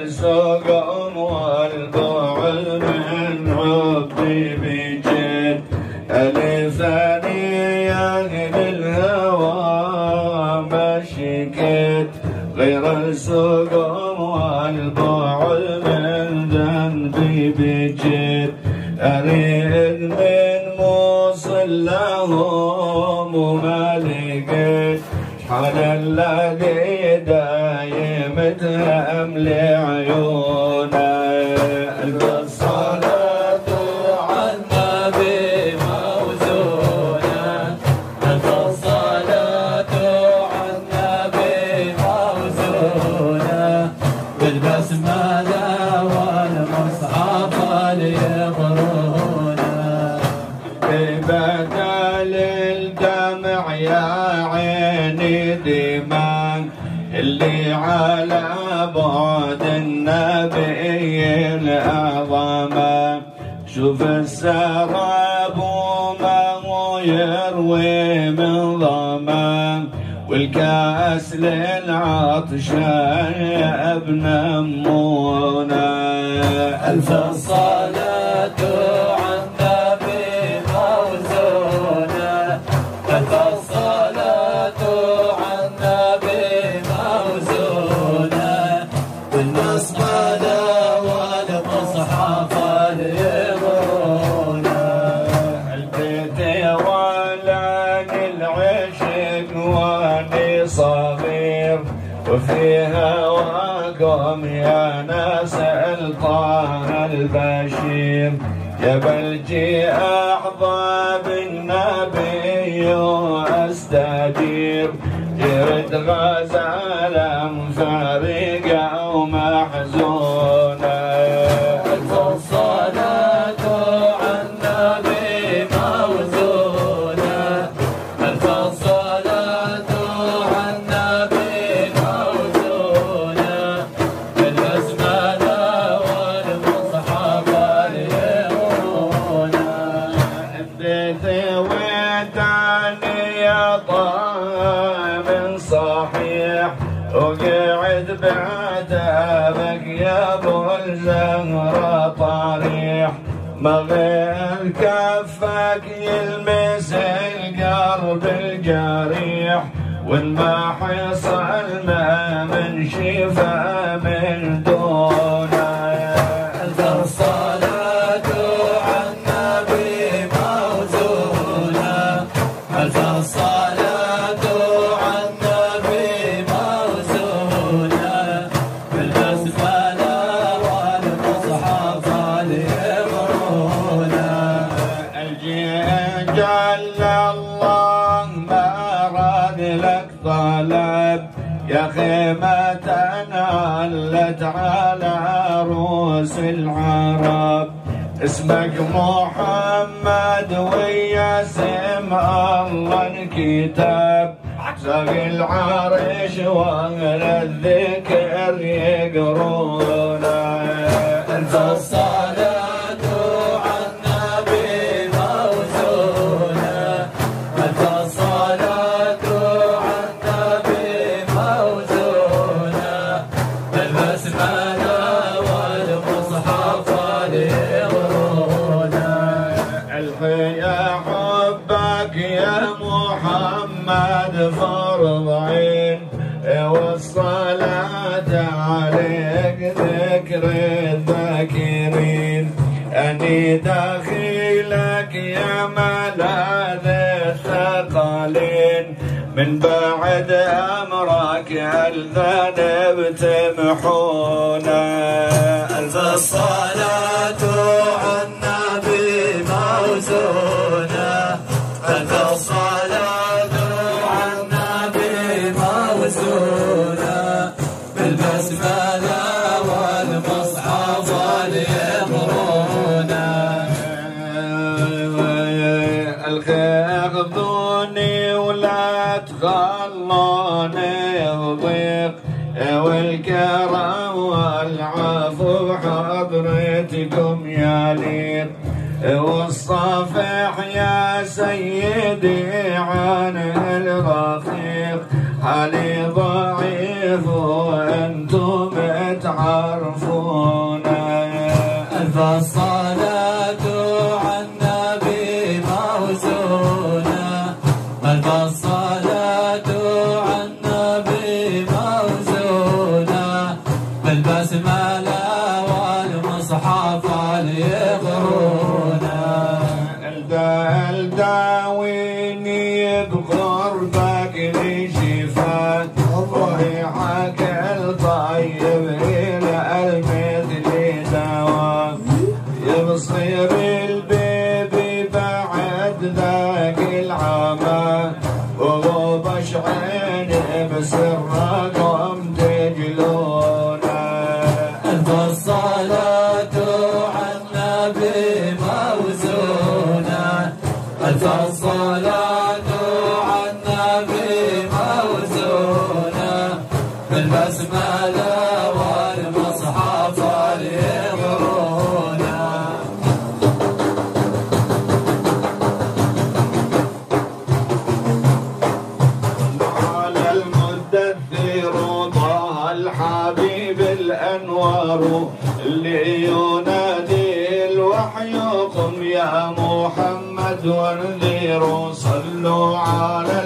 السقم والبعد من حبي بجد ثانية للهوى ما شكيت غير السقم والبعد من ذنبي بجد أريد من موصل لهم وما لقيت حال الذي دايم تهم لعيونه ألف الصلاة على النبي موزونة ألف الصلاة على النبي موزونة بالبسملة والمصحف ليقرونه بدل الدمع يا عيني دماء اللي على بعد النبي الأعظم شوف السراب وما هو يروي من ظما والكاس للعطشان يا ابن أمونا ألف الصلاة على النبي موزونة ألف الصلاة على النبي موزونة بالمصمدة والمصحف ليقرونه البيت ولاني العشق واني صغير وفي هواكم يا ناس الطه البشير يا بلجي أحظى بالنبي واستجير جرد غزالة فارقة ومحزونة ألف الصلاة على النبي موزونة ألف الصلاة على النبي موزونة بالبسملة والمصحف ليقرونه البيت ودعني يا طه من صحيح وقعد بعتابك يا ابو الزهرة طريح ما غير كفك يلمس القلب الجريح وان ما حصل ما من شفا من دونه ألف الصلاة على النبي موزونة ألف الصلاة على النبي موزونة بالبسملة والمصحف ليقرونه جل الله ما راد لك طلب يا خيمة علت على رؤوس العرب اسمك محمد ويا سم الله الكتاب ساق العرش واهل الذكر يقرونه ألف الصلاة على النبي موزونة ألف الصلاة على النبي موزونة بالبسملة والمصحف ليقرونه الحيا حبك يا محمد فرض عين والصلاة عليك ذكر الذاكرين أني داخلك يا ملاذ الثقلين من بعد أمرك الذنب تمحونا ألف الصلاة على النبي موزونة ألف الصلاة على النبي موزونة بالبسملة والمصحف ليقرونه الخذوني ولا تخلوني ضيق والكرم والعفو بحضرتكم يا ليق والصفح يا سيدي عن الرفيق حالي ضعيف وانتم يعرفونه. ألف الصلاة على النبي موزونة، ألف الصلاة على النبي موزونة، بالبسملة والمصحف يقرونه. الداويني بقربك نشفت وريحك الطيب إلى المثل دواء، يبصير البيبي بعد ذاك العمى وغبش عيني بسركم تجلونه. ألف الصلاة على النبي موزونة، ألف الصلاة على النبي موزونة، بالبسملة والمصحف يقرونه. على المدثر طه الحبيب الأنوار اللي ينادي الوحي قم يا محمد وانذروا. صلوا على